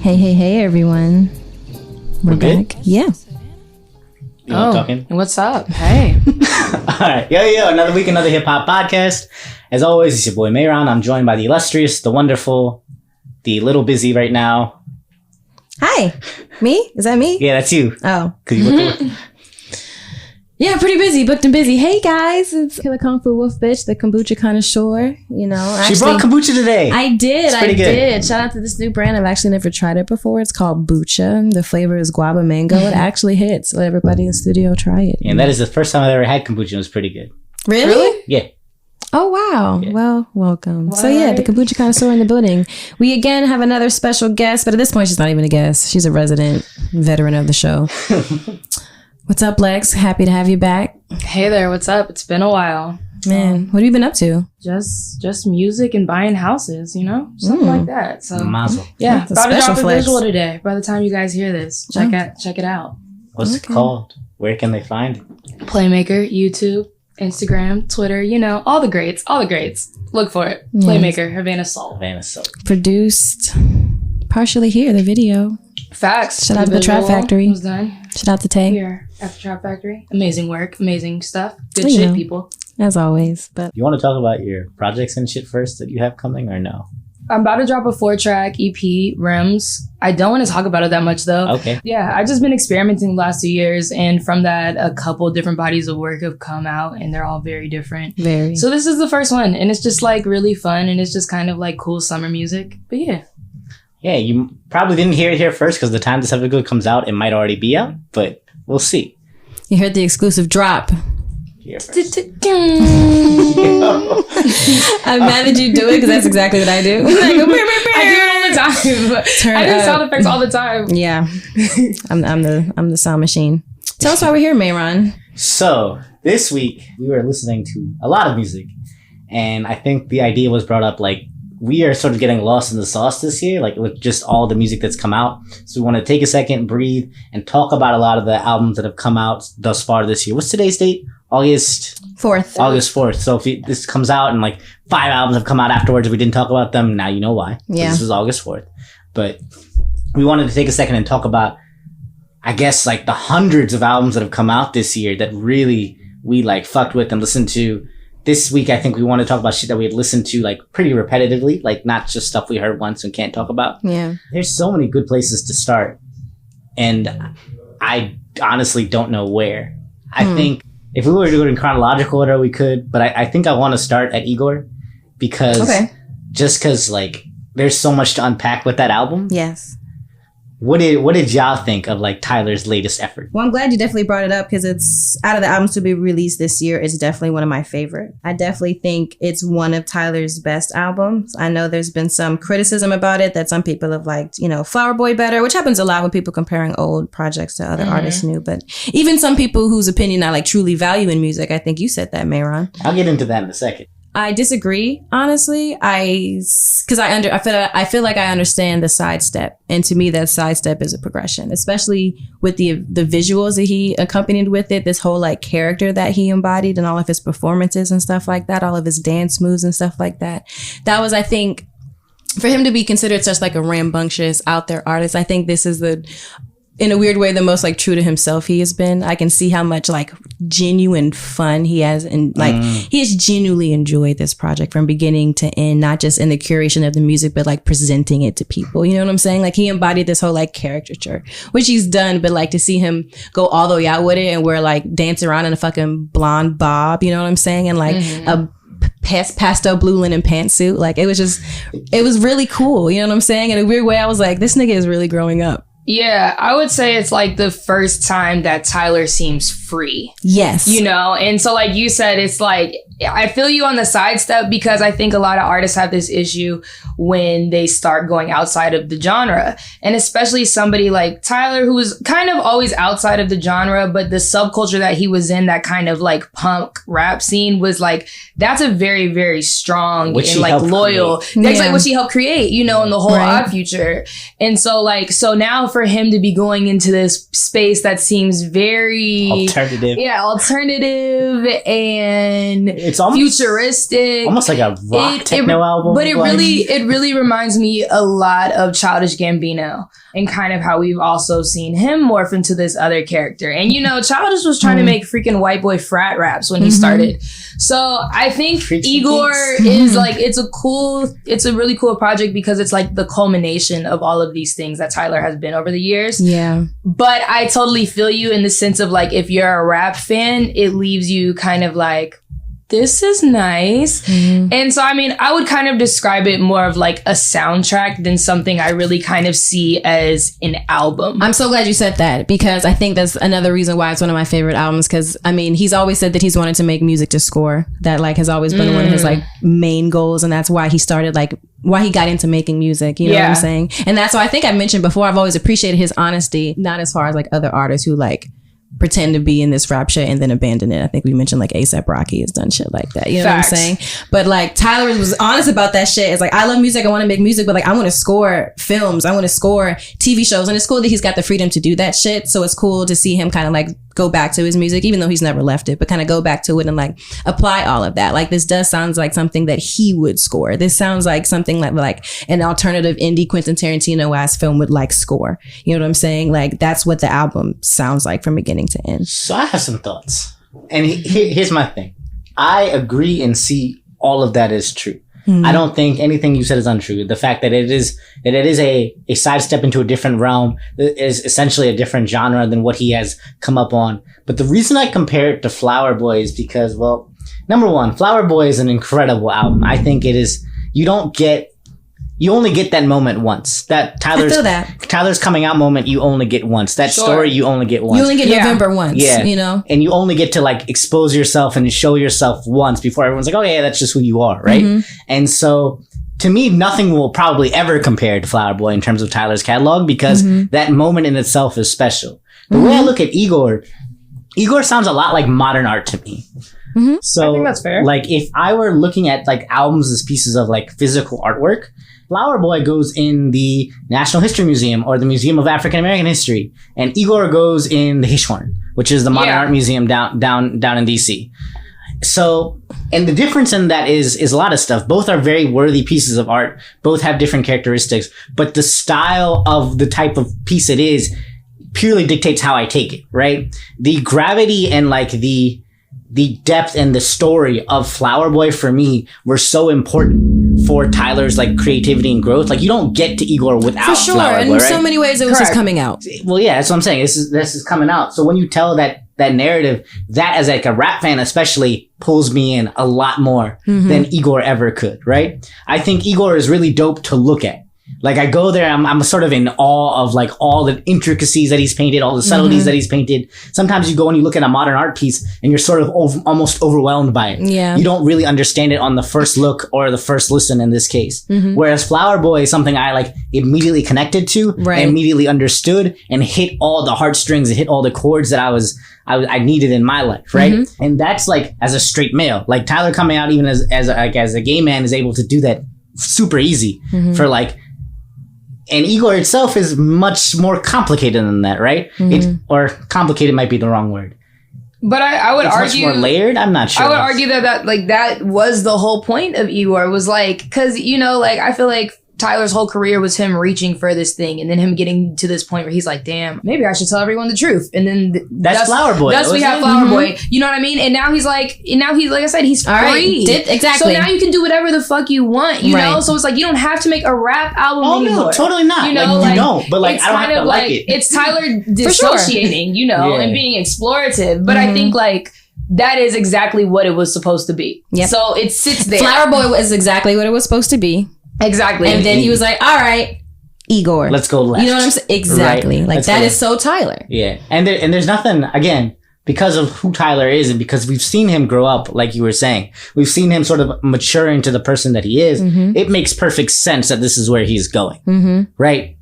Hey, everyone. We're back. Good? Yeah. You want talking? What's up? Hey. All right. Yo, another week, another hip hop podcast. As always, it's your boy Mayron. I'm joined by the illustrious, the wonderful, the little busy right now. Hi. Me? Is that me? Yeah, that's you. Oh. Cause you look Yeah, pretty busy. Booked and busy. Hey, guys. It's Killer Kung Fu Wolf Bitch, the kombucha connoisseur. You know, She brought kombucha today. I did. It's pretty good. Shout out to this new brand. I've actually never tried it before. It's called Bucha. The flavor is guava mango. It actually hits. Let everybody in the studio try it. And that is the first time I've ever had kombucha. It was pretty good. Really? Yeah. Oh, wow. Yeah. Well, welcome. What? So, yeah, the kombucha connoisseur in the building. We again have another special guest, but at this point, she's not even a guest. She's a resident veteran of the show. What's up, Lex? Happy to have you back. Hey there, what's up? It's been a while. Man, what have you been up to? Just music and buying houses, you know? Something like that. So Mazel. yeah, That's a about to special drop a flex. visual today. By the time you guys hear this, check it out. What's it called? Where can they find it? Playmaker, YouTube, Instagram, Twitter, you know, all the greats. Look for it. Yes. Playmaker, Havana Soul. Havana Soul. Produced partially here, the video. Facts. Shout out to the Trap visual Factory. was done Shout out to Tay, here at the Trap Factory. Amazing work, amazing stuff. Good You shit, know. people. as always. But You want to talk about your projects and shit first that you have coming or no? I'm about to drop a 4-track EP, Rims. I don't want to talk about it that much though. Okay. Yeah, I've just been experimenting the last 2 years, and from that, a couple different bodies of work have come out, and they're all very different. very. So this is the first one, and it's just like really fun, and it's just kind of like cool summer music. But yeah, Yeah, you probably didn't hear it here first because the time this episode comes out, it might already be out, but we'll see. You heard the exclusive drop. Here first. I'm mad that you do it because that's exactly what I do. I do it all the time. Turn I do up. sound effects all the time. Yeah, I'm the sound machine. Tell us why we're here, Mayron. So, this week, we were listening to a lot of music, and I think the idea was brought up, like, we are sort of getting lost in the sauce this year, like, with just all the music that's come out. So we want to take a second, breathe, and talk about a lot of the albums that have come out thus far this year. What's today's date? August 4th. So if this comes out and, like, 5 albums have come out afterwards, if we didn't talk about them, now you know why. Yeah. This was August 4th. But we wanted to take a second and talk about, I guess, like, the hundreds of albums that have come out this year that really we, like, fucked with and listened to. This week, I think we want to talk about shit that we had listened to, like, pretty repetitively, like, not just stuff we heard once and can't talk about. Yeah. There's so many good places to start, and I honestly don't know where. I think if we were to go in chronological order, we could, but I think I want to start at Igor because like, there's so much to unpack with that album. Yes. What did y'all think of, like, Tyler's latest effort? Well, I'm glad you definitely brought it up because it's out of the albums to be released this year. It's definitely one of my favorite. I definitely think it's one of Tyler's best albums. I know there's been some criticism about it that some people have liked, you know, Flower Boy better, which happens a lot when people comparing old projects to other artists new. But even some people whose opinion I like truly value in music, I think you said that, Mayron. I'll get into that in a second. I disagree, honestly. I feel like I understand the sidestep, and to me, that sidestep is a progression, especially with the visuals that he accompanied with it. This whole, like, character that he embodied and all of his performances and stuff like that, all of his dance moves and stuff like that. That was, I think, for him to be considered such like a rambunctious, out there artist. I think this is in a weird way, the most, like, true to himself he has been. I can see how much, like, genuine fun he has, and, like, he has genuinely enjoyed this project from beginning to end, not just in the curation of the music, but, like, presenting it to people. You know what I'm saying? Like, he embodied this whole, like, caricature, which he's done, but, like, to see him go all the way out with it and wear, like, dance around in a fucking blonde bob, you know what I'm saying? And, like, a pastel blue linen pantsuit. Like, it was really cool. You know what I'm saying? In a weird way, I was like, this nigga is really growing up. Yeah, I would say it's like the first time that Tyler seems free. Yes. You know, and so like you said, it's like, I feel you on the sidestep because I think a lot of artists have this issue when they start going outside of the genre. And especially somebody like Tyler, who was kind of always outside of the genre, but the subculture that he was in, that kind of like punk rap scene, was like, that's a very, very strong and like loyal. That's like what she helped create, you know, in the whole Odd Future. And so like, so now for him to be going into this space that seems very alternative. Yeah, alternative, and It's almost futuristic, almost like a rock techno album. But it really reminds me a lot of Childish Gambino and kind of how we've also seen him morph into this other character. And Childish was trying to make freaking white boy frat raps when he started. So I think Igor is like, it's a really cool project because it's like the culmination of all of these things that Tyler has been over the years. Yeah. But I totally feel you in the sense of like, if you're a rap fan, it leaves you kind of like, this is nice. And so, I mean, I would kind of describe it more of like a soundtrack than something I really kind of see as an album. I'm so glad you said that, because I think that's another reason why it's one of my favorite albums. Because I mean, he's always said that he's wanted to make music to score. That like has always been one of his like main goals, and that's why he started why he got into making music. You know what I'm saying? And that's why I think I mentioned before, I've always appreciated his honesty, not as far as like other artists who like pretend to be in this rap shit and then abandon it. I think we mentioned like A$AP Rocky has done shit like that. You know Facts. what I'm saying? But like Tyler was honest about that shit. It's like, I love music. I want to make music, but like I want to score films. I want to score TV shows. And it's cool that he's got the freedom to do that shit. So it's cool to see him kind of like go back to his music, even though he's never left it, but kind of go back to it and like apply all of that. Like this does sounds like something that he would score. This sounds like something like an alternative indie Quentin Tarantino-ass film would like score. You know what I'm saying? Like that's what the album sounds like from beginning to end. So I have some thoughts. And here's my thing. I agree and see all of that is true. I don't think anything you said is untrue. The fact that it is a sidestep into a different realm, is essentially a different genre than what he has come up on. But the reason I compare it to Flower Boy is because, well, number one, Flower Boy is an incredible album. I think it is, you only get that moment once. That Tyler's coming out moment, you only get once. That story, you only get once. You only get November once, you know? And you only get to like expose yourself and show yourself once before everyone's like, oh yeah, that's just who you are, right? And so, to me, nothing will probably ever compare to Flower Boy in terms of Tyler's catalog, because that moment in itself is special. The way I look at Igor sounds a lot like modern art to me. So, I think that's fair. Like, if I were looking at like albums as pieces of like physical artwork, Flower Boy goes in the National History Museum or the Museum of African American History, and Igor goes in the Hirshhorn, which is the Modern Art Museum down in DC. So, and the difference in that is a lot of stuff. Both are very worthy pieces of art. Both have different characteristics, but the style of the type of piece it is purely dictates how I take it, right? The gravity and like the depth and the story of Flower Boy for me were so important for Tyler's like creativity and growth. Like you don't get to Igor without for sure. Flower Boy, In right? so many ways it was just coming out. Well, yeah, that's what I'm saying. This is coming out. So when you tell that narrative, that as like a rap fan especially pulls me in a lot more than Igor ever could, right? I think Igor is really dope to look at. Like I go there, I'm sort of in awe of like all the intricacies that he's painted, all the subtleties that he's painted. Sometimes you go and you look at a modern art piece and you're sort of almost overwhelmed by it. Yeah. You don't really understand it on the first look or the first listen in this case. Whereas Flower Boy is something I like immediately connected to, immediately understood, and hit all the heartstrings and hit all the chords that I needed in my life, right? And that's like as a straight male. Like Tyler coming out even as a gay man is able to do that super easy for like. And Igor itself is much more complicated than that, right? Or complicated might be the wrong word. But I would argue much more layered. I'm not sure. I would argue that was the whole point of Igor, was like, because like I feel like Tyler's whole career was him reaching for this thing, and then him getting to this point where he's like, damn, maybe I should tell everyone the truth. And then that's Flower Boy. Thus we have Flower Boy. You know what I mean? And now he's like I said, he's free. Right. Exactly. So now you can do whatever the fuck you want, you know? So it's like, you don't have to make a rap album anymore. No, totally not. You know, you don't. But like, I don't have to like it. It's Tyler dissociating, you know, and being explorative. But I think like, that is exactly what it was supposed to be. Yep. So it sits there. Flower Boy was exactly what it was supposed to be. Exactly. And then he was like, all right, Igor. Let's go left. You know what I'm saying? Exactly. Right. Like that is so Tyler. Yeah. And there's nothing, again, because of who Tyler is and because we've seen him grow up, like you were saying. We've seen him sort of mature into the person that he is. It makes perfect sense that this is where he's going. Right?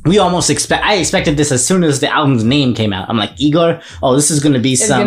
we almost I expected this as soon as the album's name came out. I'm like, Igor, oh, this is gonna be some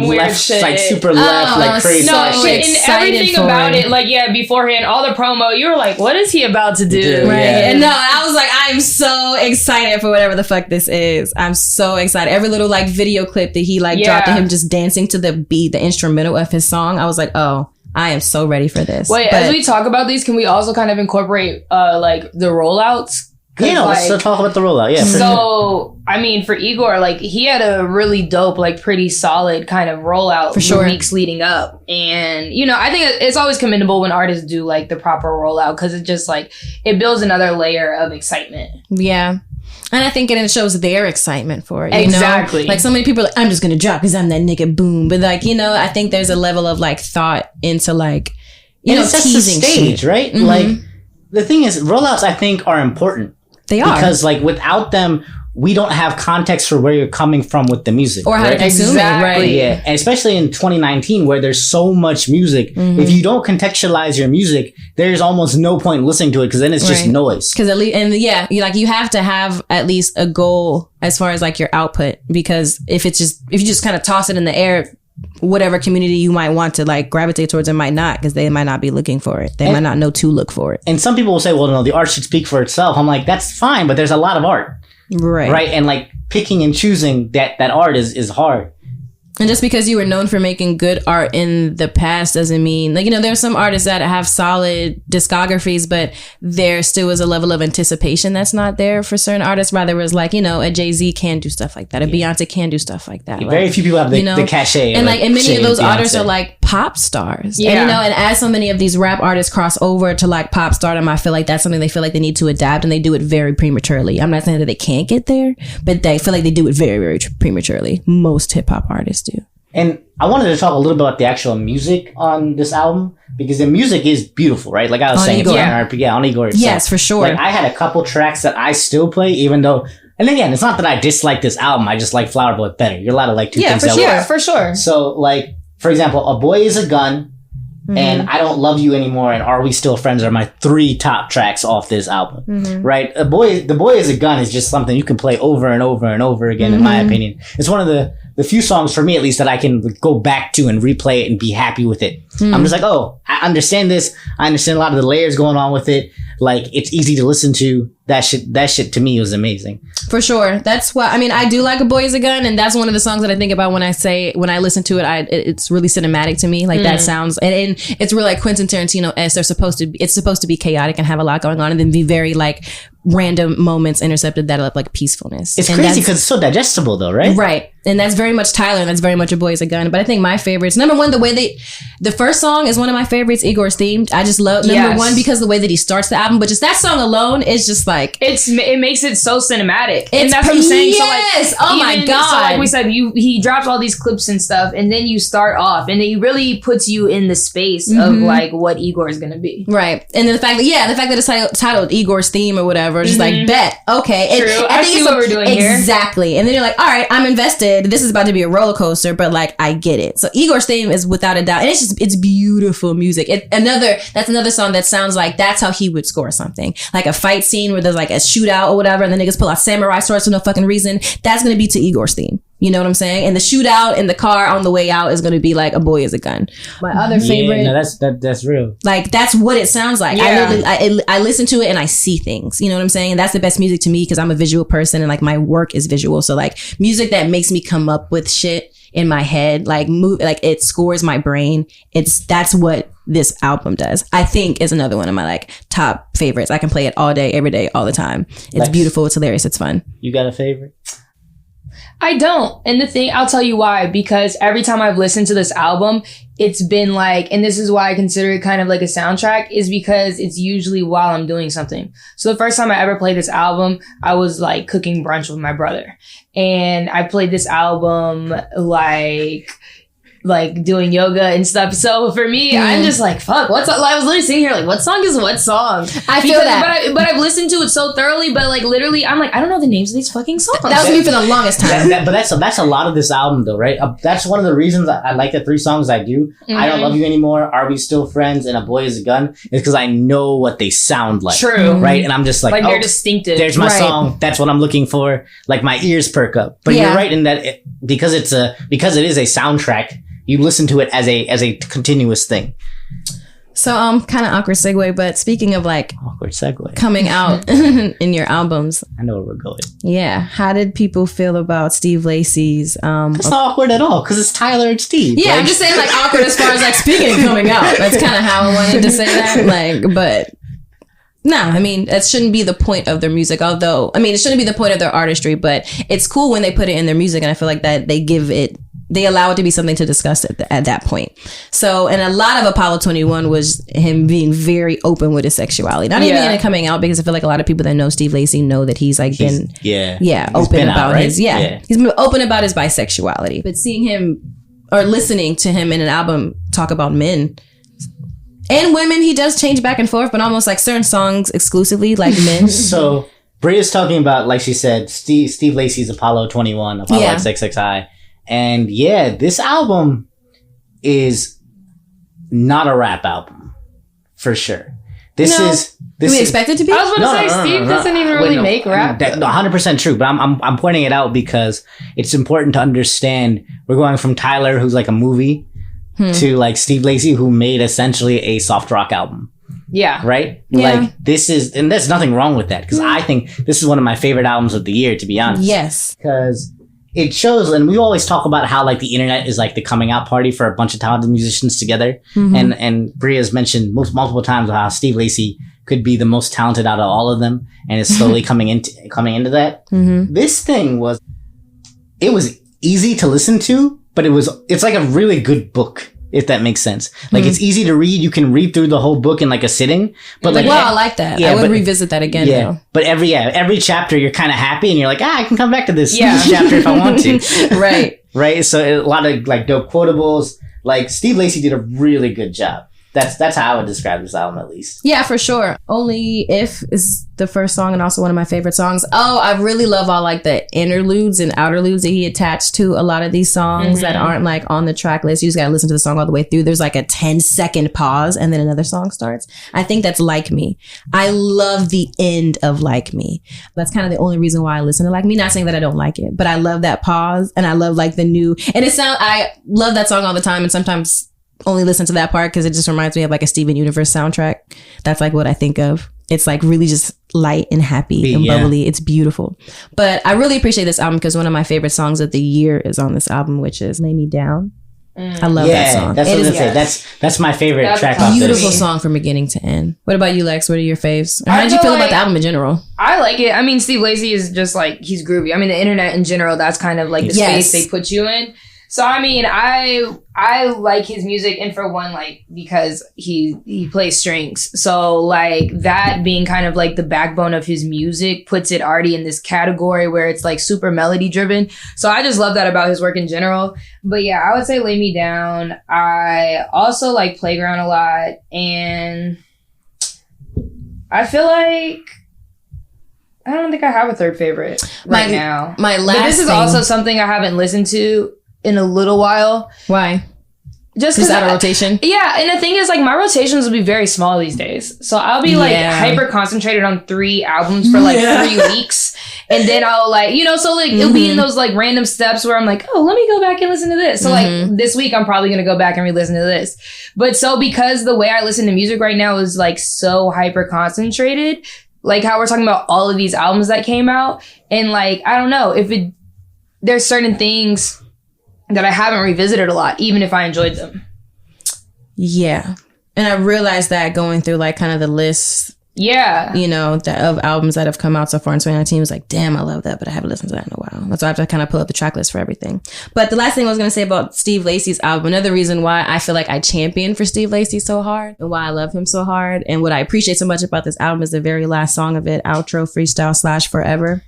weird left, shit, like super left, like crazy. No, shit. and everything about it, like beforehand, all the promo, you were like, what is he about to do? Right. Yeah. And no, I was like, I'm so excited for whatever the fuck this is. I'm so excited. Every little like video clip that he like dropped of him just dancing to the beat, the instrumental of his song, I was like, oh, I am so ready for this. Wait, as we talk about these, can we also kind of incorporate like the rollouts? Yeah, let's talk about the rollout. Yeah. So, I mean, for Igor, like, he had a really dope, like, pretty solid kind of rollout for sure. The weeks leading up. And, you know, I think it's always commendable when artists do, like, the proper rollout because it just, like, it builds another layer of excitement. Yeah. And I think it shows their excitement for it. You exactly. know? Like, so many people are like, I'm just going to drop because I'm that nigga, boom. But, like, you know, I think there's a level of, like, thought into, like, you know, teasing the stage, shit. right? Mm-hmm. Like, the thing is, rollouts, I think, are important. They are. Because, like, without them, we don't have context for where you're coming from with the music. Or how to consume it, right? Yeah. And especially in 2019, where there's so much music, if you don't contextualize your music, there's almost no point in listening to it because then it's just noise. Because at least, and yeah, you have to have at least a goal as far as like your output. Because if you just kind of toss it in the air, whatever community you might want to like gravitate towards it might not, because they might not be looking for it. They might not know to look for it. And some people will say, well, no, the art should speak for itself. I'm like, that's fine, but there's a lot of art. Right. And like picking and choosing that art is hard. And just because you were known for making good art in the past doesn't mean, like, you know, there's some artists that have solid discographies, but there still is a level of anticipation that's not there for certain artists. Rather, it was like, you know, a Jay-Z can do stuff like that. A Beyonce can do stuff like that. Very few people have the cachet. And like, and many of those artists are like pop stars. Yeah. And, you know, and as so many of these rap artists cross over to like pop stardom, I feel like that's something they feel like they need to adapt, and they do it very prematurely. I'm not saying that they can't get there, but they feel like they do it very, very prematurely. Most hip hop artists do. And I wanted to talk a little bit about the actual music on this album, because the music is beautiful, right? Like I was saying, Igor. On Igor itself. Yes, for sure. Like I had a couple tracks that I still play, even though, and again, it's not that I dislike this album, I just like Flower Boy better. You're allowed to like two things at once. Yeah, for sure. So like, for example, A Boy Is a Gun, and I Don't Love You Anymore, and Are We Still Friends are my 3 top tracks off this album, right? The Boy Is a Gun is just something you can play over and over and over again, in my opinion. It's one of the few songs, for me at least, that I can go back to and replay it and be happy with it. I'm just like, oh, I understand this. I understand a lot of the layers going on with it. Like, it's easy to listen to. That shit to me was amazing. For sure. That's why, I mean, I do like A Boy Is a Gun, and that's one of the songs that I think about when I listen to it. It's really cinematic to me. Like that sounds, and it's really like Quentin Tarantino-esque. It's supposed to be chaotic and have a lot going on, and then be very like random moments intercepted that are like peacefulness. It's crazy because it's so digestible though, right? Right. And that's very much Tyler, and that's very much A Boy Is a Gun. But I think my favorites, number one, the first song is one of my favorites, Igor's theme. I just love number one because the way that he starts the album, but just that song alone is just like, it makes it so cinematic. And that's what I'm saying. Yes. So like, oh my God. So like we said, he drops all these clips and stuff, and then you start off, and then he really puts you in the space of like what Igor is gonna be. Right. And then the fact that it's titled Igor's theme or whatever, just like, bet. Okay. True. I think see what we're doing here. Exactly. And then you're like, all right, I'm invested. This is about to be a roller coaster, but like, I get it. So Igor's theme is without a doubt, and it's beautiful music. That's another song that sounds like that's how he would score something. Like a fight scene where there's like a shootout or whatever, and the niggas pull out samurai swords for no fucking reason. That's going to be to Igor's theme. You know what I'm saying? And the shootout in the car on the way out is going to be like A Boy Is a Gun. My other favorite. Yeah, no, that's real. Like, that's what it sounds like. Yeah. I listen to it and I see things. You know what I'm saying? And that's the best music to me because I'm a visual person and like my work is visual. So like music that makes me come up with shit in my head, like it scores my brain. That's what this album does. I think is another one of my like top favorites. I can play it all day, every day, all the time. It's beautiful. It's hilarious. It's fun. You got a favorite? I don't. And the thing, I'll tell you why, because every time I've listened to this album, it's been like, and this is why I consider it kind of like a soundtrack, is because it's usually while I'm doing something. So the first time I ever played this album, I was like cooking brunch with my brother. And I played this album like like doing yoga and stuff. So for me, I'm just like, fuck, what's I was literally sitting here like, what song is what song? I feel that. But I've listened to it so thoroughly, but like literally, I'm like, I don't know the names of these fucking songs. That was me for the longest time. But that's a lot of this album though, right? That's one of the reasons I like the 3 songs I do. I Don't Love You Anymore, Are We Still Friends, and A Boy Is a Gun, is because I know what they sound like. True. Right? And I'm just like they're distinctive. There's my song. That's what I'm looking for. Like my ears perk up. But you're right in that because it is a soundtrack, you listen to it as a continuous thing. So kind of awkward segue, but speaking of like awkward segue coming out in your albums, I know where we're going. Yeah, how did people feel about Steve Lacy's? It's not awkward at all because it's Tyler and Steve. Yeah, like, I'm just saying like awkward as far as like speaking of coming out. That's kind of how I wanted to say that. Like, but no, I mean that shouldn't be the point of their music. Although, I mean, it shouldn't be the point of their artistry. But it's cool when they put it in their music, and I feel like that they allow it to be something to discuss at that point. So, and a lot of Apollo 21 was him being very open with his sexuality. Not even in it coming out, because I feel like a lot of people that know Steve Lacy know that he's like he's open about his he's been open about his bisexuality. But seeing him or listening to him in an album talk about men and women, he does change back and forth, but almost like certain songs exclusively like men. So Bria's talking about, like she said, Steve Lacy's Apollo 21, Apollo XXXI. And this album is not a rap album, for sure. Do we expect it to be? I was about to say, Steve doesn't even really make rap. 100% true, but I'm pointing it out because it's important to understand we're going from Tyler, who's like a movie, to like Steve Lacy, who made essentially a soft rock album. Yeah. Right? Yeah. Like and there's nothing wrong with that, because I think this is one of my favorite albums of the year, to be honest. Yes. Because it shows, and we always talk about how like the internet is like the coming out party for a bunch of talented musicians together. And Bria's mentioned multiple times how Steve Lacy could be the most talented out of all of them, and is slowly coming into that. This thing was easy to listen to, but it's like a really good book, if that makes sense. Like it's easy to read. You can read through the whole book in like a sitting. But like, I like that. I would revisit that again. Yeah, though. But every chapter you're kind of happy, and you're like, I can come back to this chapter if I want to. Right. So a lot of like dope quotables. Like Steve Lacy did a really good job. That's how I would describe this album, at least. Yeah, for sure. Only If is the first song, and also one of my favorite songs. Oh, I really love all like the interludes and outerludes that he attached to a lot of these songs that aren't like on the track list. You just gotta listen to the song all the way through. There's like a 10-second pause and then another song starts. I think that's Like Me. I love the end of Like Me. That's kind of the only reason why I listen to Like Me. Not saying that I don't like it, but I love that pause, and I love like the new, and I love that song all the time, and sometimes only listen to that part because it just reminds me of like a Steven Universe soundtrack. That's like what I think of. It's like really just light and happy and bubbly. It's beautiful. But I really appreciate this album because one of my favorite songs of the year is on this album, which is Lay Me Down. I love that song. That's what I was gonna say. That's my favorite track off this. Beautiful song from beginning to end. What about you, Lex? What are your faves? How did you feel about the album in general? I like it. I mean, Steve Lacy is just like, he's groovy. I mean, the internet in general, that's kind of like the space they put you in. So, I mean, I like his music, and for one, like, because he plays strings. So, like, that being kind of like the backbone of his music puts it already in this category where it's like super melody driven. So I just love that about his work in general. But yeah, I would say Lay Me Down. I also like Playground a lot, and I feel like I don't think I have a third favorite now. My last but this is also something I haven't listened to in a little while. Why? Just out of rotation? Yeah, and the thing is, like, my rotations will be very small these days. So I'll be, like, hyper concentrated on 3 albums for, like, 3 weeks. And then I'll, like, so, like, it'll be in those, like, random steps where I'm like, oh, let me go back and listen to this. So, like, this week I'm probably going to go back and re-listen to this. But so because the way I listen to music right now is, like, so hyper concentrated, like, how we're talking about all of these albums that came out. And, like, I don't know, there's certain things that I haven't revisited a lot, even if I enjoyed them. Yeah. And I realized that going through like kind of the list, of albums that have come out so far in 2019, was like, damn, I love that, but I haven't listened to that in a while. That's why I have to kind of pull up the track list for everything. But the last thing I was going to say about Steve Lacy's album, another reason why I feel like I champion for Steve Lacy so hard and why I love him so hard, and what I appreciate so much about this album is the very last song of it, Outro Freestyle / Forever.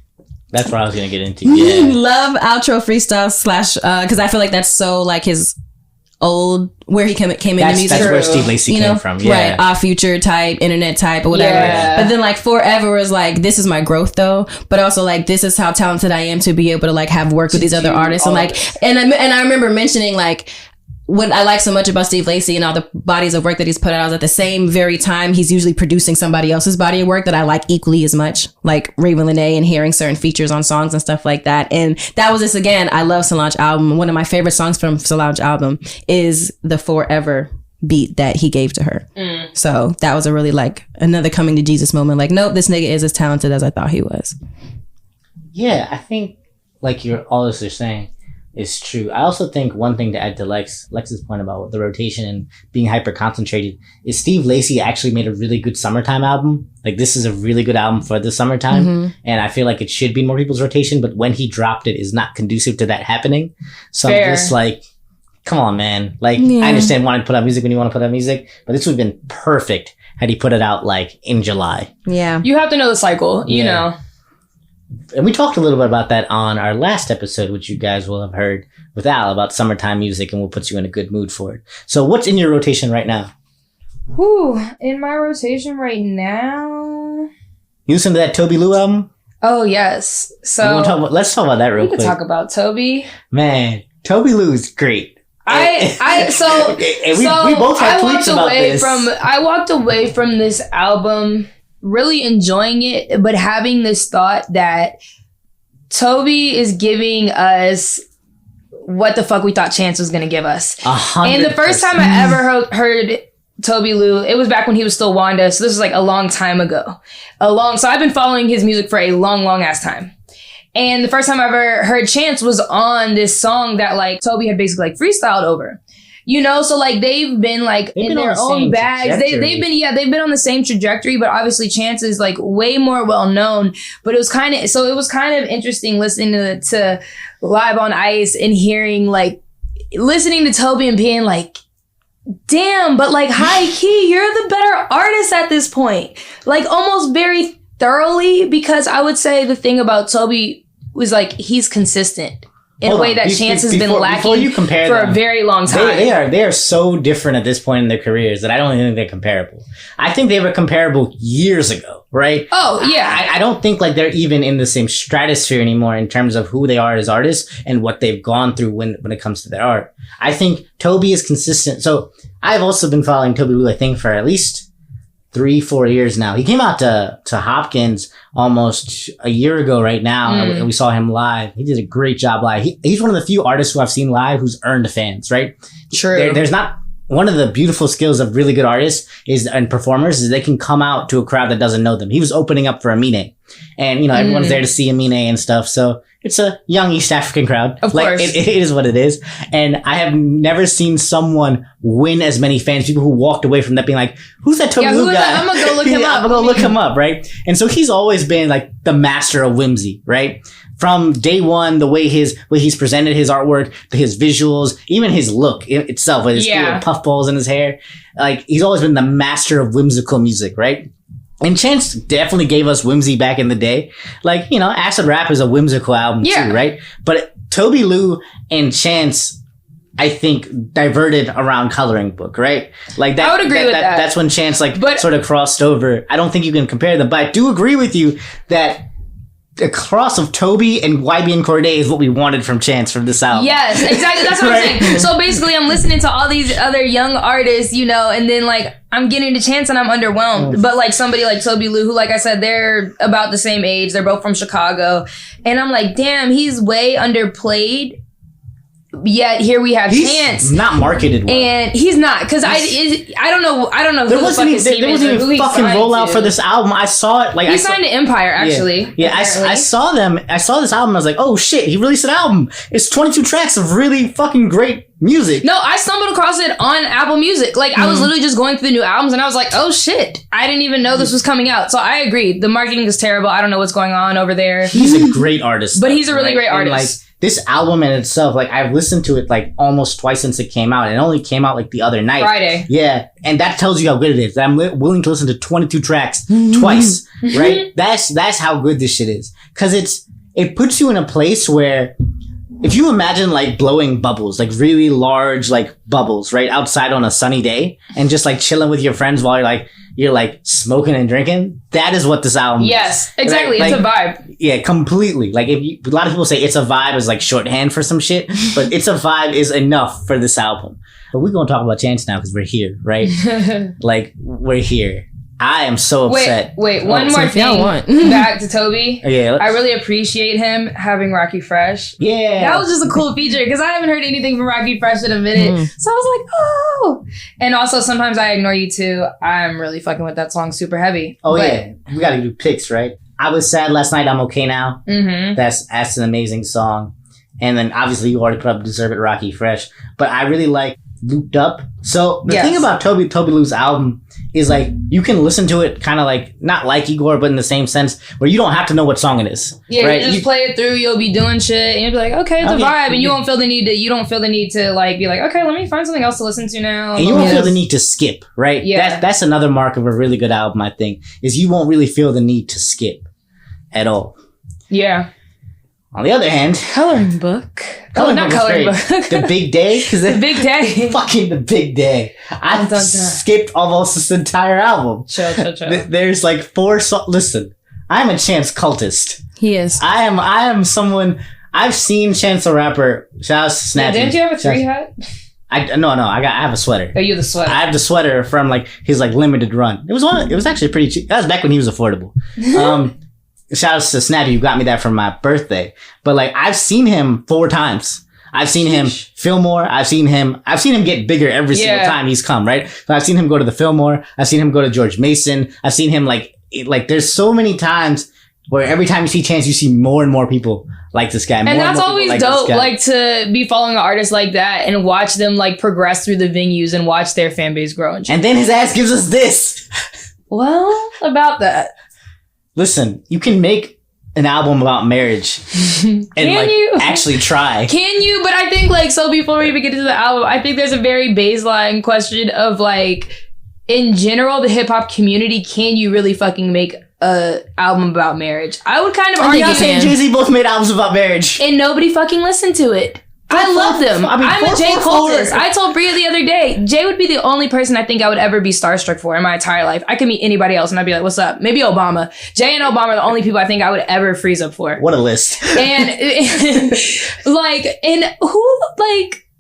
That's what I was going to get into. Yeah. Love outro freestyle / because I feel like that's so like his old, where he came into music. That's where Steve Lacy came from. Yeah. Right. Off future type, internet type, or whatever. Yeah. But then like Forever was like, this is my growth though, but also like, this is how talented I am to be able to like have worked with these other artists. And like, and I remember mentioning like, what I like so much about Steve Lacy and all the bodies of work that he's put out is at the same very time, he's usually producing somebody else's body of work that I like equally as much, like Raven Lenae, and hearing certain features on songs and stuff like that. And that was this again. I love Solange album. One of my favorite songs from Solange album is the Forever beat that he gave to her. So that was a really like another coming to Jesus moment. Like, nope, this nigga is as talented as I thought he was. Yeah, I think like all this you're saying is true. I also think one thing to add to Lex's point about the rotation and being hyper concentrated is Steve Lacy actually made a really good summertime album. Like, this is a really good album for the summertime, and I feel like it should be in more people's rotation, but when he dropped it is not conducive to that happening. So Fair. I'm just like, come on, man. Like, I understand wanting to put out music when you want to put out music, but this would have been perfect had he put it out like in July. Yeah. You have to know the cycle, you know. And we talked a little bit about that on our last episode, which you guys will have heard with Al about summertime music and what puts you in a good mood for it. So what's in your rotation right now? Whew, in my rotation right now. You listen to that Toby Lou album? Oh, yes. So Let's talk about that real quick. We could talk about Toby. Man, Toby Lou is great. We both had tweets about this. I walked away from this album really enjoying it, but having this thought that Toby is giving us what the fuck we thought Chance was going to give us. 100%. And the first time I ever heard Toby Lou, it was back when he was still Wanda, so this was like a long time ago. So I've been following his music for a long, long ass time. And the first time I ever heard Chance was on this song that like Toby had basically like freestyled over. You know, so like they've been like in their own bags. They've been on the same trajectory, but obviously Chance is like way more well known. But it was kind of interesting listening to Live on Ice and listening to Toby and being like, damn, but like high key, you're the better artist at this point. Like almost very thoroughly, because I would say the thing about Toby was like he's consistent. In a way that Chance has been lacking for a very long time. They are so different at this point in their careers that I don't even think they're comparable. I think they were comparable years ago, right? Oh, yeah. I don't think like they're even in the same stratosphere anymore in terms of who they are as artists and what they've gone through when it comes to their art. I think Toby is consistent. So I've also been following Toby Lou, I think, for at least 3-4 years now. He came out to Hopkins almost a year ago right now, and we saw him live. He did a great job live. He's one of the few artists who I've seen live who's earned fans, right? True. There's not one of the beautiful skills of really good artists and performers is they can come out to a crowd that doesn't know them. He was opening up for Amine, and you know everyone's there to see Amine and stuff. So it's a young East African crowd. Of course. It is what it is. And I have never seen someone win as many fans, people who walked away from that being like, who's that Toby Lou guy? I'm going to go look him up. I'm going to go look him up, right? And so he's always been like the master of whimsy, right? From day one, the way he's presented his artwork, his visuals, even his look itself, with his puffballs in his hair. Like, he's always been the master of whimsical music, right? And Chance definitely gave us whimsy back in the day. Like, you know, Acid Rap is a whimsical album too, right? But Toby Lou and Chance, I think, diverted around Coloring Book, right? Like that. I would agree with that. That's when Chance sort of crossed over. I don't think you can compare them, but I do agree with you that a cross of Toby and YB and Cordae is what we wanted from Chance from this album. Yes, exactly. That's what I'm saying. So basically, I'm listening to all these other young artists, you know, and then like I'm getting to Chance and I'm underwhelmed. But like somebody like Toby Lou, who like I said, they're about the same age. They're both from Chicago. And I'm like, damn, he's way underplayed. Yet here we have Chance, not marketed well, and he's not, because I don't know. There wasn't even a fucking rollout for this album. I saw it like he signed to Empire actually. Yeah, I saw them. I saw this album. I was like, oh shit, he released an album. It's 22 tracks of really fucking great music. No, I stumbled across it on Apple Music. Like I was literally just going through the new albums, and I was like, oh shit, I didn't even know this was coming out. So I agree, the marketing is terrible. I don't know what's going on over there. He's a great artist, but he's a really great artist. This album in itself, like I've listened to it like almost twice since it came out. It only came out like the other night. Friday. Yeah. And that tells you how good it is. I'm willing to listen to 22 tracks twice, right? That's how good this shit is. Cause it puts you in a place where if you imagine like blowing bubbles, like really large like bubbles, right, outside on a sunny day, and just like chilling with your friends while you're like smoking and drinking, that is what this album is. Yes, exactly. Like, it's a vibe. Yeah, completely. Like a lot of people say it's a vibe is like shorthand for some shit, but it's a vibe is enough for this album. But we're gonna talk about Chance now because we're here, right? Like we're here. I am so upset. Wait, one more thing. Back to Toby. Yeah, I really appreciate him having Rocky Fresh. Yeah, that was just a cool feature because I haven't heard anything from Rocky Fresh in a minute. So I was like, oh. And also, sometimes I ignore you too. I'm really fucking with that song, Super Heavy. Oh yeah, we gotta do picks, right? I was sad last night. I'm okay now. That's an amazing song. And then obviously you already put up Deserve It, Rocky Fresh. But I really like Looped Up. So the thing about Toby Lou's album is like you can listen to it kind of like not like Igor, but in the same sense where you don't have to know what song it is. Yeah, right? you just play it through. You'll be doing shit, and you'll be like, okay, it's a vibe, and you won't feel the need to. You don't feel the need to like be like, okay, let me find something else to listen to now. And you won't feel the need to skip, right? Yeah, that's another mark of a really good album. I think is you won't really feel the need to skip at all. Yeah. On the other hand, Coloring Book. Not Coloring Book. The Big Day. The Big Day. Fucking The Big Day. I skipped almost this entire album. Chill. There's like 4 songs. Listen, I'm a Chance cultist. He is. I am someone. I've seen Chance the Rapper. Shout out to Snappy. Yeah, didn't you have a 3 hat? No. I have a sweater. Oh, you the sweater. I have the sweater from like his like limited run. It was actually pretty cheap. That was back when he was affordable. Shout out to Snappy, you got me that for my birthday. But like I've seen him 4 times. I've seen him Fillmore. I've seen him get bigger every single time he's come, right? So I've seen him go to the Fillmore. I've seen him go to George Mason. I've seen him like there's so many times where every time you see Chance, you see more and more people like this guy. And that's always dope, like to be following an artist like that and watch them like progress through the venues and watch their fan base grow. And then his ass gives us this. Well, about that. Listen, you can make an album about marriage and actually try. Can you? But I think like, so before we even get into the album, I think there's a very baseline question of like, in general, the hip hop community, can you really fucking make a album about marriage? I would kind of argue. Beyonce and Jay-Z both made albums about marriage. And nobody fucking listened to it. I love them. I'm a Jay cultist. I told Bria the other day, Jay would be the only person I think I would ever be starstruck for in my entire life. I could meet anybody else and I'd be like, what's up? Maybe Obama. Jay and Obama are the only people I think I would ever freeze up for. What a list. And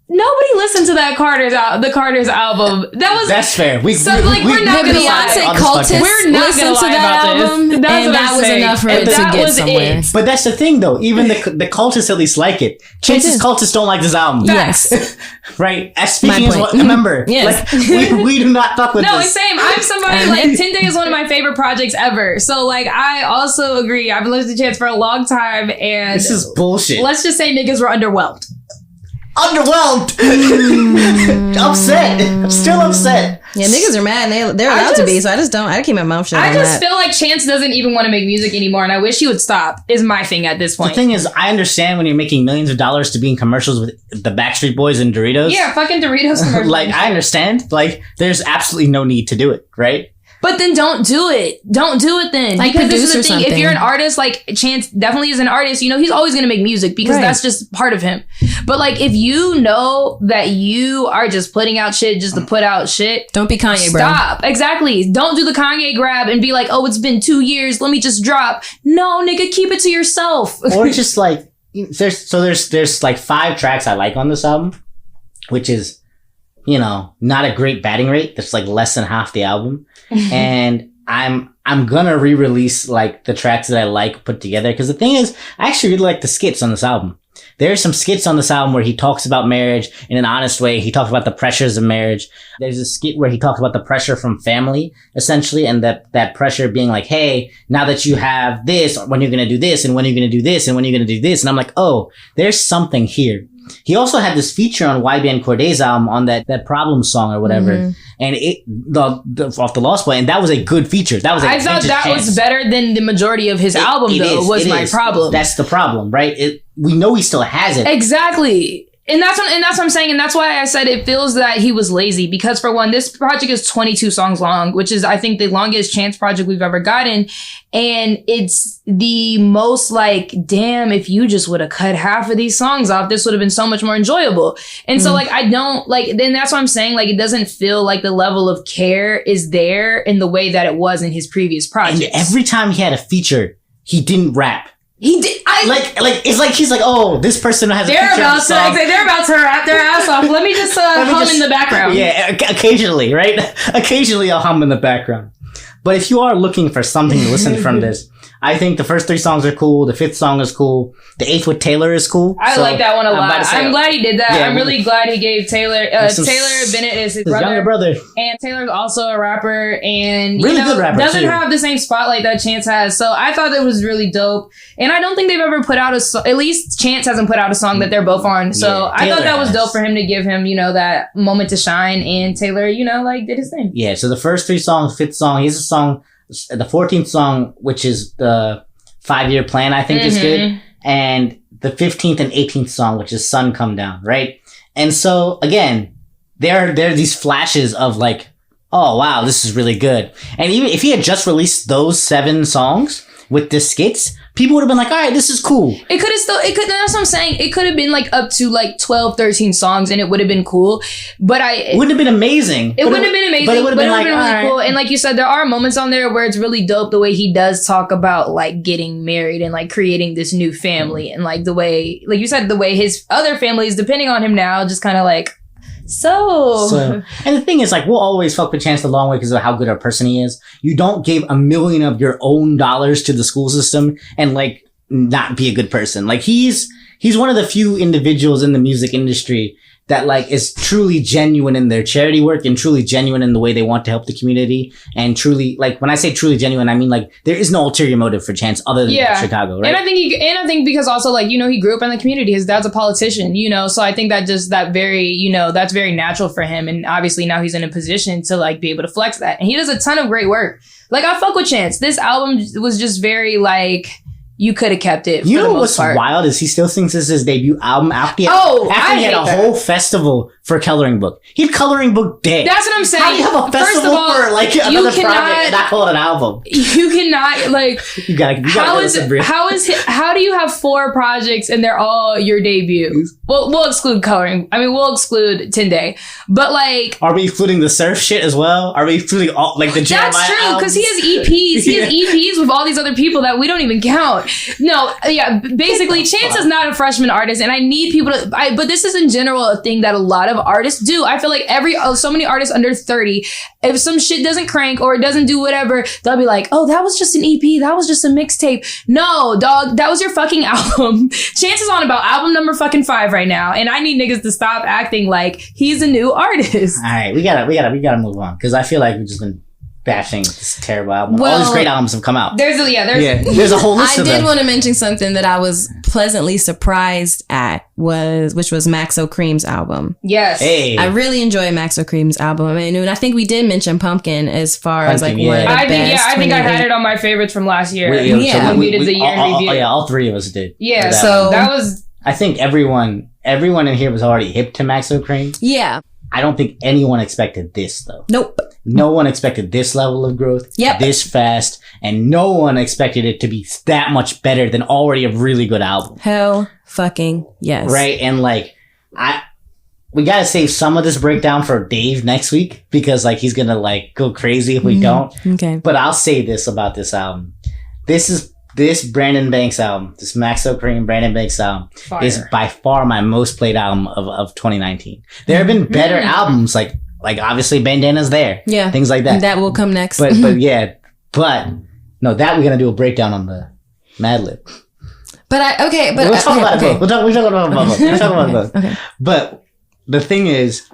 nobody listened to that the Carter's album. That's fair. We're not gonna lie. Cultists We're not gonna lie about album, this. And that was enough for it to get somewhere. But that's the thing, though. Even the cultists at least like it. Chance's cultists don't like this album. Yes. Right. Speaking as a member. Yes. Like, we do not fuck with this. No, same. I'm somebody like 10 Day is one of my favorite projects ever. So like I also agree. I've been listening to Chance for a long time, and this is bullshit. Let's just say niggas were underwhelmed. Upset. I'm still upset. Yeah, niggas are mad. They're allowed to be, so I keep my mouth shut. I just feel like Chance doesn't even want to make music anymore, and I wish he would stop, is my thing at this point. The thing is, I understand when you're making millions of dollars to be in commercials with the Backstreet Boys and Doritos. Yeah, fucking Doritos commercials. Like, I understand. Like, there's absolutely no need to do it, right? But then don't do it. Don't do it then. Like, because this is the thing. Something. If you're an artist, like Chance definitely is an artist, you know, he's always going to make music because that's just part of him. But like, if you know that you are just putting out shit just to put out shit. Don't be Kanye, bro. Stop. Exactly. Don't do the Kanye grab and be like, oh, it's been 2 years. Let me just drop. No, nigga, keep it to yourself. Or just like, there's like 5 tracks I like on this album, which is, you know, not a great batting rate. That's like less than half the album. And I'm gonna re-release like the tracks that I like put together. Cause the thing is, I actually really like the skits on this album. There are some skits on this album where he talks about marriage in an honest way. He talks about the pressures of marriage. There's a skit where he talks about the pressure from family, essentially, and that pressure being like, hey, now that you have this, when you're gonna do this, and when you're gonna do this, and when you're gonna do this. And I'm like, oh, there's something here. He also had this feature on YBN Corday's album on that Problem song or whatever. And off the Lost Boy, and that was a good feature. That was I thought that was better than the majority of his album, though, was my problem. That's the problem, right? We know he still has it. Exactly. And that's what I'm saying. And that's why I said it feels that he was lazy, because for one, this project is 22 songs long, which is, I think, the longest Chance project we've ever gotten. And it's the most like, damn, if you just would have cut half of these songs off, this would have been so much more enjoyable. And so like, I don't like, then that's what I'm saying. Like, it doesn't feel like the level of care is there in the way that it was in his previous projects. And every time he had a feature, he didn't rap. He did. Like it's like he's like, oh, this person has a feature. They're about to rap their ass off. Let me just hum in the background. Yeah, occasionally, right? Occasionally I'll hum in the background. But if you are looking for something to listen from this, I think the first 3 songs are cool. The 5th song is cool. The 8th with Taylor is cool. I like that one a lot. I'm glad he did that. Yeah, I'm really glad he gave Taylor. Taylor Bennett is his younger brother. And Taylor's also a rapper, and really good rapper doesn't too. have the same spotlight that Chance has. So I thought that was really dope. And I don't think they've ever put out at least Chance hasn't put out a song that they're both on. So I thought that was dope for him to give him, that moment to shine. And Taylor, did his thing. Yeah. So the first 3 songs, 5th song, he has a song, the 14th song, which is the 5-year plan, I think is good. And the 15th and 18th song, which is Sun Come Down, right? And so again, there are these flashes of like, oh wow, this is really good. And even if he had just released those 7 songs with the skits, people would have been like, all right, this is cool. That's what I'm saying. It could have been like up to like 12, 13 songs and it would have been cool. But it wouldn't have been amazing. It wouldn't have been amazing, but it would have been, like, really cool. And like you said, there are moments on there where it's really dope the way he does talk about like getting married and like creating this new family. And like the way, like you said, the way his other family is depending on him now, just kind of like, So, and the thing is, like, we'll always fuck with Chance the long way because of how good a person he is. You don't give $1 million of your own dollars to the school system and like not be a good person. Like he's one of the few individuals in the music industry that like is truly genuine in their charity work and truly genuine in the way they want to help the community. And truly, like when I say truly genuine, I mean like there is no ulterior motive for Chance other than Chicago, right? And I think because also like, he grew up in the community. His dad's a politician, so I think that just that very, that's very natural for him. And obviously now he's in a position to like be able to flex that. And he does a ton of great work. Like I fuck with Chance. This album was just very like, you could have kept it. You know what's wild is he still thinks this is his debut album after he had a whole festival for Coloring Book. He had Coloring Book Day. That's what I'm saying. How do you have a festival for like another project and not call it an album? You cannot like. You gotta how do you have 4 projects and they're all your debuts? Well, we'll exclude Coloring. I mean, we'll exclude 10 Day. But like, are we excluding the surf shit as well? Are we excluding all like the Jeremiah? That's true because he has EPs. He has EPs with all these other people that we don't even count. No, yeah, basically Chance is not a freshman artist and I need people to, but this is in general a thing that a lot of artists do. I feel like so many artists under 30, if some shit doesn't crank or it doesn't do whatever, they'll be like, oh, that was just an EP. That was just a mixtape. No, dog, that was your fucking album. Chance is on about album number fucking 5 right now. And I need niggas to stop acting like he's a new artist. All right, we gotta move on because I feel like we've just been bashing this terrible album. Well, all these great albums have come out. There's a whole list I of them. did want to mention something that I was pleasantly surprised at which was Max O'Cream's album. Yes. Hey. I really enjoy Max O'Cream's album. I mean, and I think we did mention Pumpkin as far as like one of the best. I think I had it on my favorites from last year. We did the year in review. All 3 of us did. Yeah. So that was. I think everyone in here was already hip to Max O'Cream. Yeah. I don't think anyone expected this though. Nope. No one expected this level of growth. Yep. This fast. And no one expected it to be that much better than already a really good album. Hell fucking yes. Right? And like, we gotta save some of this breakdown for Dave next week because like he's gonna like go crazy if we don't. Okay. But I'll say this about this album. This Brandon Banks album, this Max O'Cream Brandon Banks album is by far my most played album of 2019. There have been better albums like obviously Bandana's there. Yeah. Things like that. That will come next. But no, that we're gonna do a breakdown on the Mad Lib. We'll talk about it both. We'll talk about both. Okay. But the thing is,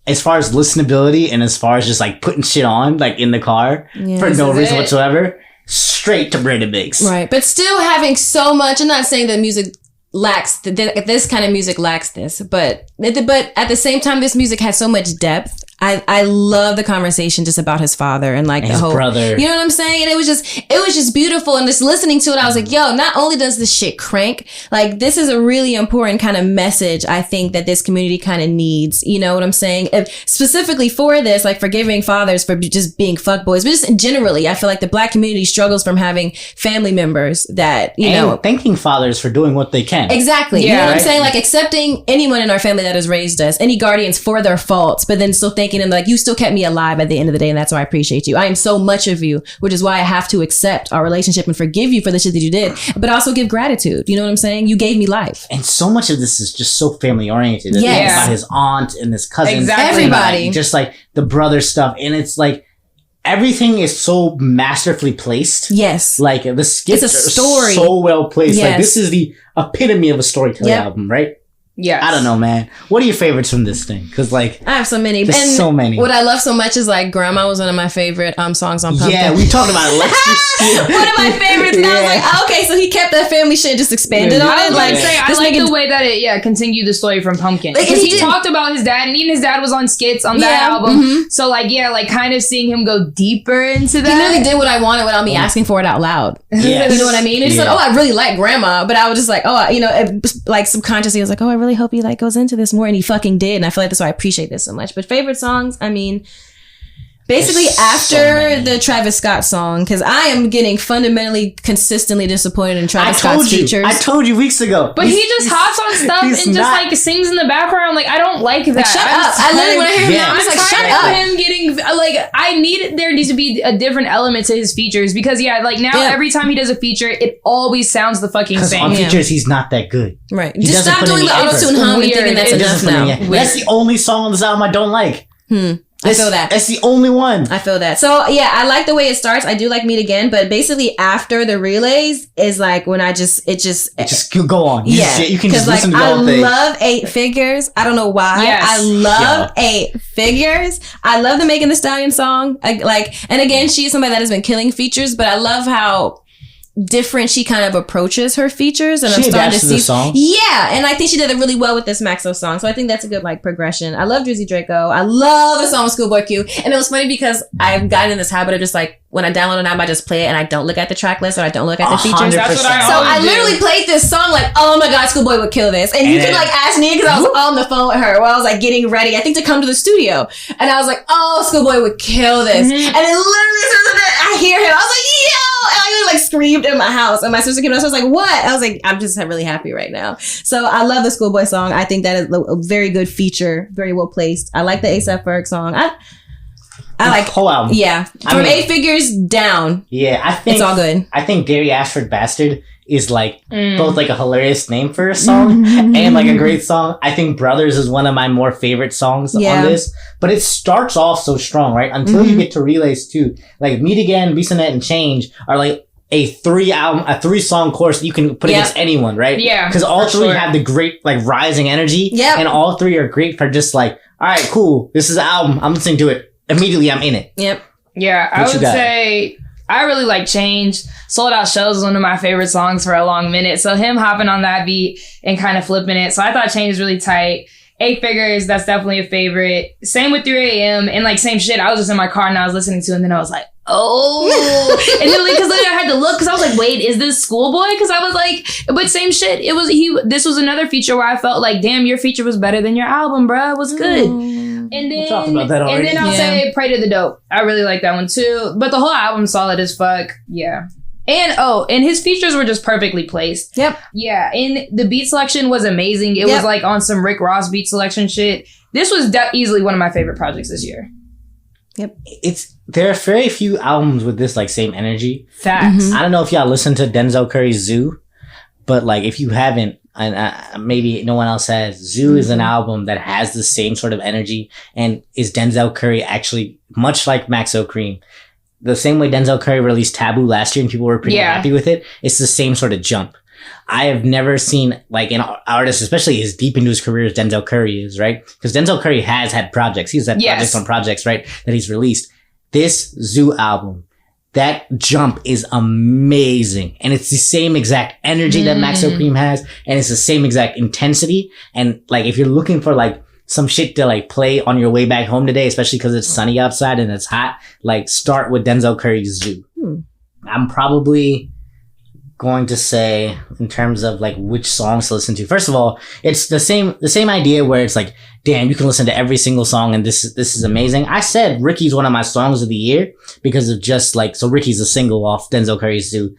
as far as listenability and as far as just like putting shit on like in the car for no reason whatsoever, straight to Brandon Banks. Right. But still having so much, I'm not saying that music lacks, this kind of music lacks this, but at the same time, this music has so much depth. I love the conversation just about his father and like And the his whole brother. You know what I'm saying? And it was just beautiful. And just listening to it, I was like, yo, not only does this shit crank, like this is a really important kind of message I think that this community kind of needs. You know what I'm saying? Specifically for this, like forgiving fathers for just being fuckboys, but just generally, I feel like the Black community struggles from having family members that, you know, thanking fathers for doing what they can. exactly. Yeah, you know what I'm right? saying? Like accepting anyone in our family that has raised us, any guardians for their faults, but then still thanking them like, you still kept me alive at the end of the day. And that's why I appreciate you. I am so much of you, which is why I have to accept our relationship and forgive you for the shit that you did, but also give gratitude. You know what I'm saying? You gave me life. And so much of this is just so family oriented. It's Yes. about his aunt and his cousin. Exactly. Everybody. Just like the brother stuff. And it's like, everything is so masterfully placed. Yes. Like the skits It's a are story. so well placed. Yes. Like this is the epitome of a storytelling Yep. album, right? Yes. I don't know, man. What are your favorites from this thing? Because like, I have so many. there's And so many. what I love so much is like Grandma was one of my favorite songs on Pumpkin. Yeah, we talked about it last year. One of my favorites. And I was Yeah. like, oh, okay, so he kept that family shit and just expanded Yeah. on I it. was Like, like say, I this like nigga- the way that it continued the story from Pumpkin. Like, and Because he he did- talked about his dad, and even his dad was on skits on that Yeah, album. mhm. So like, yeah, like kind of seeing him go deeper into He that. literally did what I wanted without me asking for it out loud. Yes. You know what I mean? It's Yeah. like, oh, I really like Grandma, but I was just like, oh, you know, like subconsciously, I was like, oh, I really hope he like goes into this more, and he fucking did, and I feel like that's why I appreciate this so much. But favorite songs, I mean, basically There's so after many. the Travis Scott song, because I am getting fundamentally consistently disappointed in Travis Scott's features. I told you weeks ago. But he just hops on stuff and he's just not- like sings in the background. Like I don't like that. Like, shut I'm up. I literally, when I hear him Yeah. now, I'm just I'm like, shut tired up. of him getting like I need there needs to be a different element to his features because like now Yeah. every time he does a feature it always sounds the fucking Because on same. Yeah. features, he's not that good. Right. He Just doesn't stop put doing any the effort. auto-tune hum and Weird. thinking that's It enough Doesn't put now. any- That's the only song on this album I don't like. I feel that. That's the only one. I feel that. So yeah, I like the way it starts. I do like Meet Again, but basically after the relays is like when it just Just go on. yeah. You can Because just like listen to the I whole thing. love 8 Figures. I don't know why. Yes. I love 8 Figures. I love the Megan Thee Stallion song. And again, she's somebody that has been killing features, but I love how different she kind of approaches her features, and She I'm starting to adapts to see the song. Yeah, and I think she did it really well with this Maxo song. So I think that's a good like progression. I love Drizzy Draco. I love the song with Schoolboy Q. And it was funny because I've gotten in this habit of just like when I download an album, I just play it and I don't look at the track list or I don't look at the features. 100%. That's what I So always I do. literally played this song like, oh my God, Schoolboy would kill this. And you And can like ask me because I was on the phone with her while I was like getting ready, I think to come to the studio. And I was like, oh, Schoolboy would kill this. Mhm. And then literally, I hear him. I was like, yo! And I like screamed in my house. And my sister came and I was like, what? I was like, I'm just really happy right now. So I love the Schoolboy song. I think that is a very good feature, very well placed. I like the A$AP Ferg song. I like, whole album. yeah. I From mean- 8 Figures down, Yeah, I think it's all good. I think Gary Ashford Bastard is like Mm. both like a hilarious name for a song and like a great song. I think Brothers is one of my more favorite songs Yeah. on this, but it starts off so strong, right? Until you Mhm. get to Relays too. Like Meet Again, Bissonette, and Change are like a 3-song course that you can put Yep. against anyone, right? Yeah, Because all for three sure. have the great like rising energy. Yep. And all three are great for just like, all right, cool. This is an album. I'm listening to it. Immediately I'm in it. Yep. Yeah, I What you would got? say I really like Change. Sold Out Shows is one of my favorite songs for a long minute. So him hopping on that beat and kind of flipping it. So I thought Change is really tight. 8 Figures, that's definitely a favorite. Same with 3 a.m. and like same shit. I was just in my car and I was listening to it and then I was like, oh. And then because I had to look because I was like, wait, is this Schoolboy? Because I was like, but same shit. This was another feature where I felt like, damn, your feature was better than your album, bruh. It was good. And then, talked about that already. and then I'll Yeah. say Pray to the Dope. I really like that one too. But the whole album's solid as fuck. Yeah. And his features were just perfectly placed. Yep. Yeah. And the beat selection was amazing. It Yep. was like on some Rick Ross beat selection shit. This was easily one of my favorite projects this year. There are very few albums with this like same energy. Facts. Mhm. I don't know if y'all listened to Denzel Curry's Zoo, but like if you haven't, and maybe no one else has, Zoo is an album that has the same sort of energy, and is Denzel Curry actually much like Maxo Cream. The same way Denzel Curry released Taboo last year and people were pretty Yeah. happy with it, it's the same sort of jump. I have never seen like an artist, especially as deep into his career as Denzel Curry is, right? Because Denzel Curry has had projects. He's had Yes. projects on projects, right? That he's released. This Zoo album, that jump is amazing. And it's the same exact energy that Maxo Cream has. And it's the same exact intensity. And like, if you're looking for like some shit to like play on your way back home today, especially because it's sunny outside and it's hot, like start with Denzel Curry's Zoo. I'm probably going to say, in terms of like which songs to listen to, first of all, it's the same idea where it's like, damn, you can listen to every single song and this is amazing. I said Ricky's one of my songs of the year because of just like, so Ricky's a single off Denzel Curry's Zoo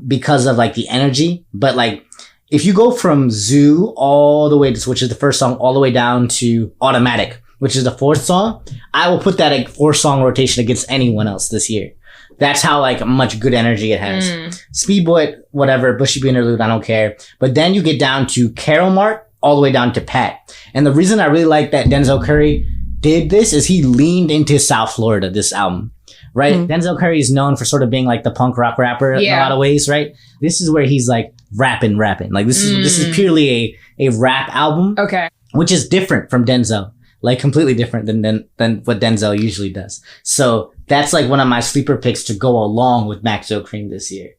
because of like the energy. But like, if you go from Zoo all the way to, which is the first song, all the way down to Automatic, which is the fourth song, I will put that like 4-song rotation against anyone else this year. That's how like much good energy it has. Speedboy, whatever, Bushy Bee Interlude, I don't care. But then you get down to Carol Mark all the way down to Pat. And the reason I really like that Denzel Curry did this is he leaned into South Florida this album, right? Denzel Curry is known for sort of being like the punk rock rapper in a lot of ways, right? This is where he's like rapping. Like this is purely a rap album. Okay. Which is different from Denzel. Like completely different than what Denzel usually does. So that's like one of my sleeper picks to go along with Maxo Cream this year.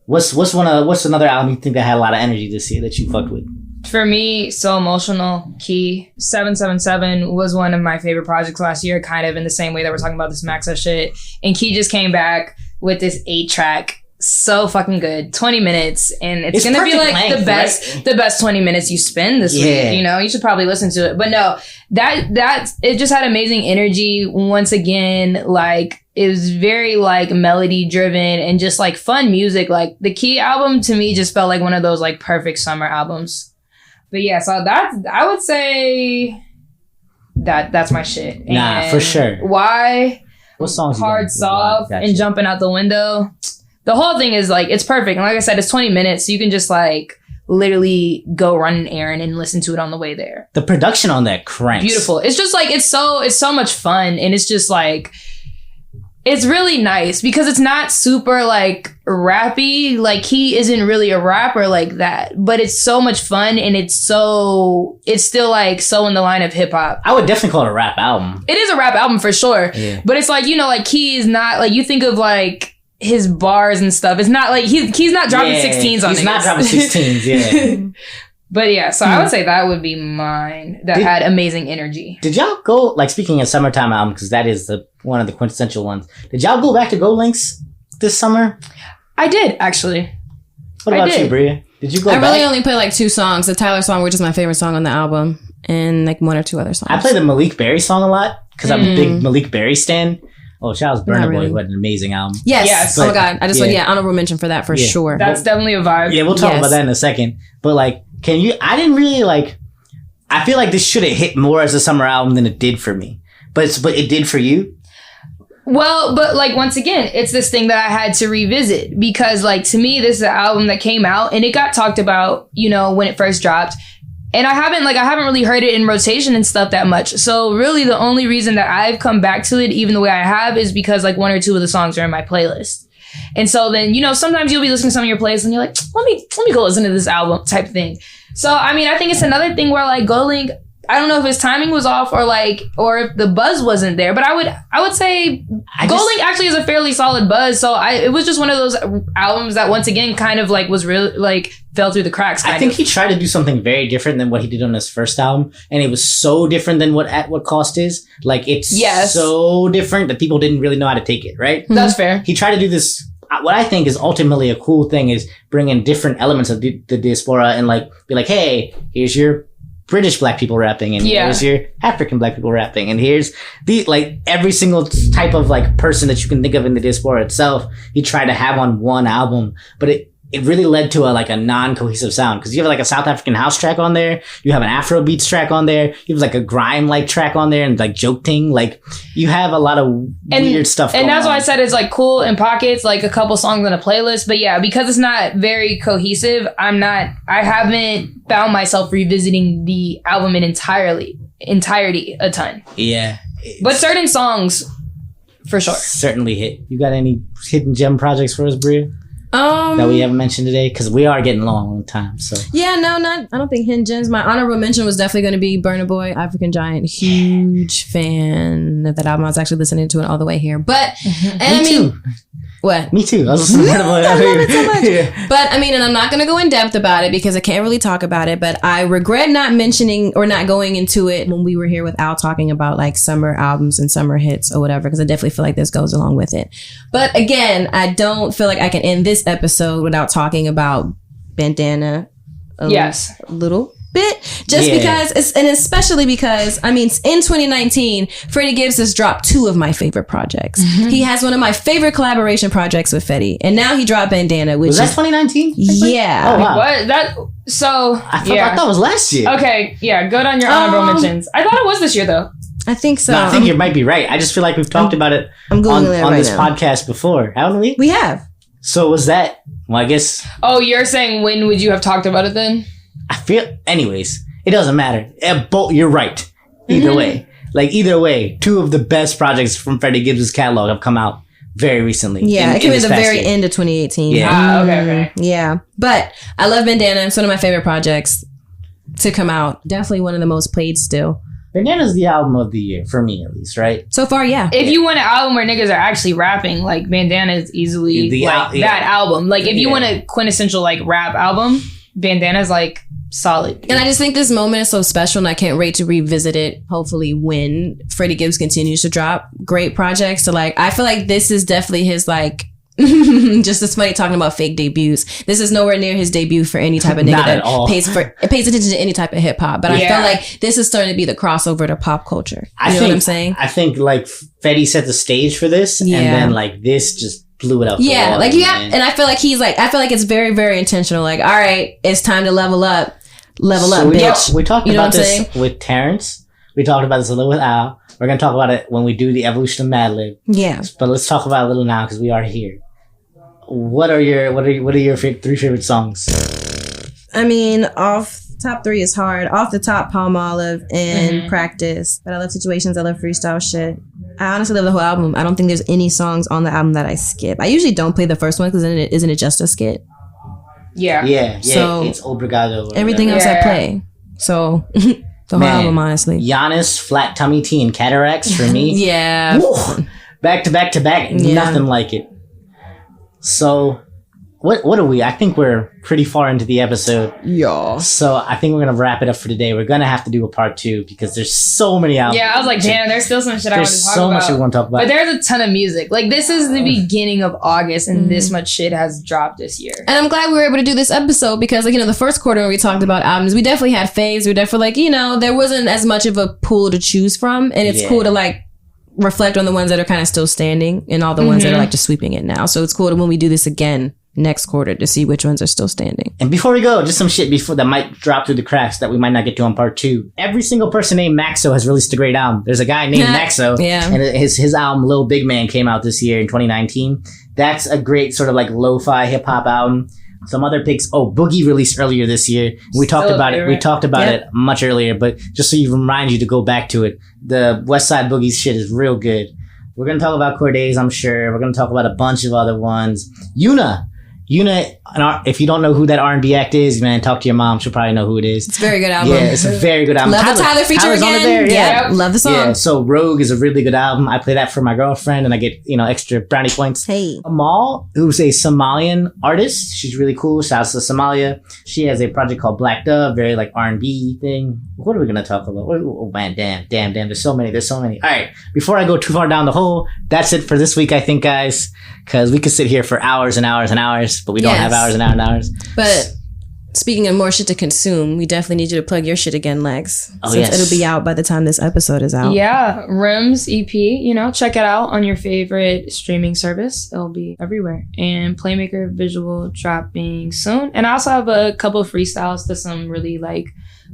What's another album you think that had a lot of energy this year that you fucked with? For me, So Emotional, Key. 777 was one of my favorite projects last year, kind of in the same way that we're talking about this Maxo shit. And Key just came back with this 8-track. So fucking good. 20 minutes. And it's gonna be like length, the best 20 minutes you spend this week. You know, you should probably listen to it. But no, that it just had amazing energy. Once again, like it was very like melody driven and just like fun music. Like the Key album to me just felt like one of those like perfect summer albums. But yeah, so I would say that's my shit. Nah, for sure. Why? What songs? Hard Soft and Jumping Out the Window. The whole thing is like, it's perfect. And like I said, it's 20 minutes. So you can just like literally go run an errand and listen to it on the way there. The production on that cranks. Beautiful. It's just like, it's so much fun. And it's just like, it's really nice because it's not super like rappy. Like he isn't really a rapper like that, but it's so much fun. And it's still like so in the line of hip hop. I would definitely call it a rap album. It is a rap album for sure. Yeah. But it's like, you know, like Key is not like, you think of like, his bars and stuff. It's not like he's not dropping 16s on it. He's not dropping 16s, yeah. But yeah, so I would say that would be mine that had amazing energy. Did y'all go, like speaking of summertime album, because that is one of the quintessential ones. Did y'all go back to Go Links this summer? I did, actually. What about you, Bria? Did you go back? I really only played like 2 songs. The Tyler song, which is my favorite song on the album, and like 1 or 2 other songs. I play the Malik Berry song a lot because I'm a big Malik Berry stan. Oh, shout out to Burna Boy, who had an amazing album. Yes. But, oh my God. I just want honorable mention for that for sure. That's definitely a vibe. Yeah, we'll talk about that in a second. But like, I didn't really like, I feel like this should have hit more as a summer album than it did for me. But it did for you? Well, but like, once again, it's this thing that I had to revisit because like, to me, this is an album that came out and it got talked about, you know, when it first dropped. And I haven't really heard it in rotation and stuff that much. So really the only reason that I've come back to it, even the way I have, is because like 1 or 2 of the songs are in my playlist. And so then, you know, sometimes you'll be listening to some of your playlists and you're like, let me go listen to this album type thing. So, I mean, I think it's another thing where like Go Link, I don't know if his timing was off or if the buzz wasn't there, but I would say Go Link actually has a fairly solid buzz. So it was just one of those albums that once again kind of like was really like fell through the cracks. I think he tried to do something very different than what he did on his first album, and it was so different than what At What Cost is. Like it's so different that people didn't really know how to take it. Right? That's fair. He tried to do this. What I think is ultimately a cool thing is bring in different elements of the diaspora and like be like, hey, here's your British black people rapping, and here's your African black people rapping, and here's the like every single type of like person that you can think of in the diaspora itself. He tried to have on one album, but it really led to a non-cohesive sound because you have like a South African house track on there, you have an Afro beats track on there, you have like a grime like track on there, and like joke ting, like you have a lot of weird stuff. And that's why I said it's like cool in pockets, like a couple songs on a playlist. But yeah, because it's not very cohesive, I haven't found myself revisiting the album in entirety a ton. Yeah, but certain songs for sure certainly hit. You got any hidden gem projects for us, Bria? That we haven't mentioned today, because we are getting long on time. So I don't think hidden gems. My honorable mention was definitely going to be Burna Boy, African Giant. Huge fan of that album. I was actually listening to it all the way here. But me too. What? Me too. I was listening to Burna Boy. I love it so much. Yeah. But I mean, and I'm not going to go in depth about it because I can't really talk about it, but I regret not mentioning or not going into it when we were here with Al talking about like summer albums and summer hits or whatever, because I definitely feel like this goes along with it. But again, I don't feel like I can end this episode without talking about Bandana a little bit, just because and especially because I mean in 2019 Freddie Gibbs has dropped 2 of my favorite projects. He has one of my favorite collaboration projects with Fetty, and now he dropped Bandana, which was that 2019? Yeah. Oh wow. What that? So I thought it was last year. Okay, yeah. Good on your honorable mentions. I thought it was this year though. I think so. No, I think you might be right. I just feel like we've talked about it I'm Googling it on right this now. podcast before, haven't we? We have. So was that? Well, I guess. Oh, you're saying when would you have talked about it then? I feel. Anyways, it doesn't matter. You're right. Either way, like either way, 2 of the best projects from Freddie Gibbs' catalog have come out very recently. Yeah, it came at this the past very year. end of 2018. Yeah. Okay. Yeah, but I love Bandana. It's one of my favorite projects to come out. Definitely one of the most played still. Bandana's the album of the year for me, at least, right? So far, yeah. If you want an album where niggas are actually rapping, like Bandana is easily that album. Like if you want a quintessential like rap album, Bandana's like solid. And I just think this moment is so special, and I can't wait to revisit it. Hopefully, when Freddie Gibbs continues to drop great projects, so like I feel like this is definitely his like. Just as funny talking about fake debuts. This is nowhere near his debut for any type of nigga that pays attention to any type of hip hop. But I feel like this is starting to be the crossover to pop culture. You know what I'm saying? I think like Fetty set the stage for this, and then like this just blew it out. Yeah, like you have, and I feel like I feel like it's very, very intentional. Like, all right, it's time to level up, bitch. We talked You know about what I'm this saying? with Terrence. We talked about this a little with Al. We're gonna talk about it when we do the evolution of Madlib. Yeah, but let's talk about it a little now because we are here. What are your 3 favorite songs? I mean, off top 3 is hard. Off the top, Palm Olive and Practice. But I love Situations. I love freestyle shit. I honestly love the whole album. I don't think there's any songs on the album that I skip. I usually don't play the first one because isn't it just a skit? Yeah. So it's Obrigado. Everything else I play. So the whole album, honestly. Giannis, Flat Tummy Tea, and Cataracts for me. Yeah. Woo! Back to back to back. Nothing like it. So, what are we? I think we're pretty far into the episode. Yeah. So, I think we're going to wrap it up for today. We're going to have to do a part 2 because there's so many albums. Yeah, I was like, damn, there's still some shit I want to talk about. There's so much we want to talk about. But there's a ton of music. Like, this is the beginning of August, and this much shit has dropped this year. And I'm glad we were able to do this episode because, like, the first quarter when we talked about albums, we definitely had faves. We were definitely like, there wasn't as much of a pool to choose from. And it's cool to, like, reflect on the ones that are kind of still standing and all the ones that are, like, just sweeping it now. So it's cool to when we do this again next quarter to see which ones are still standing. And before we go, just some shit before that might drop through the cracks that we might not get to on part 2. Every single person named Maxo has released a great album. There's a guy named Maxo, and his album Lil Big Man came out this year in 2019. That's a great sort of like lo-fi hip hop album. Some other picks. Oh, Boogie released earlier this year. We talked about it. We talked about it much earlier, but just so you remind you to go back to it. The West Side Boogie's shit is real good. We're gonna talk about Cordays, I'm sure. We're gonna talk about a bunch of other ones. Yuna, if you don't know who that R&B act is, man, talk to your mom. She'll probably know who it is. It's a very good album. Yeah, it's a very good album. Love the Tyler feature Tyler's again. on it there, yeah, love the song. Yeah, so Rogue is a really good album. I play that for my girlfriend and I get, extra brownie points. Hey. Amal, who's a Somalian artist. She's really cool. Shouts to Somalia. She has a project called Black Dove, very like R&B thing. What are we going to talk about? Oh man, damn. There's so many. All right. Before I go too far down the hole, that's it for this week, I think, guys. Because we could sit here for hours and hours and hours, but we don't have hours and hours and hours. But speaking of more shit to consume, we definitely need you to plug your shit again, Lex. Oh, since yes. it'll be out by the time this episode is out. Yeah, Rims EP, check it out on your favorite streaming service. It'll be everywhere. And Playmaker Visual dropping soon. And I also have a couple of freestyles to some really like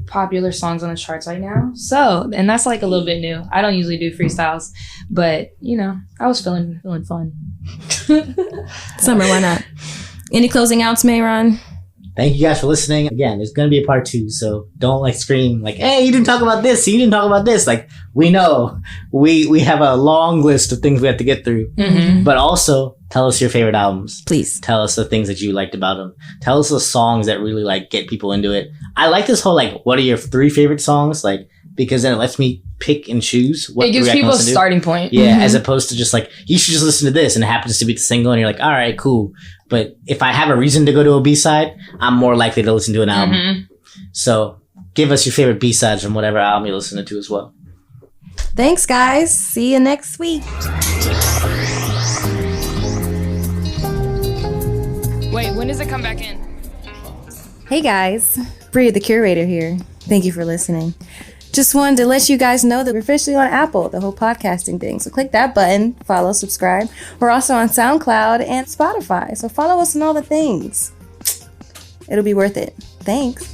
popular songs on the charts right now. So, and that's like a little bit new. I don't usually do freestyles, but I was feeling fun. Summer, why not? Any closing outs, Mayron? Thank you guys for listening. Again, there's going to be a part 2, so don't scream hey, you didn't talk about this, you didn't talk about this. We know. We have a long list of things we have to get through. Mm-hmm. But also, tell us your favorite albums. Please. Tell us the things that you liked about them. Tell us the songs that really get people into it. I like this whole what are your 3 favorite songs? because then it lets me pick and choose what It gives people a starting point. Yeah, as opposed to just like, you should just listen to this, and it happens to be the single, and you're like, all right, cool. But if I have a reason to go to a B-side, I'm more likely to listen to an album. So give us your favorite B-sides from whatever album you're listening to as well. Thanks, guys. See you next week. Wait, when does it come back in? Hey, guys. Bria, the curator here. Thank you for listening. Just wanted to let you guys know that we're officially on Apple, the whole podcasting thing. So click that button, follow, subscribe. We're also on SoundCloud and Spotify. So follow us on all the things. It'll be worth it. Thanks.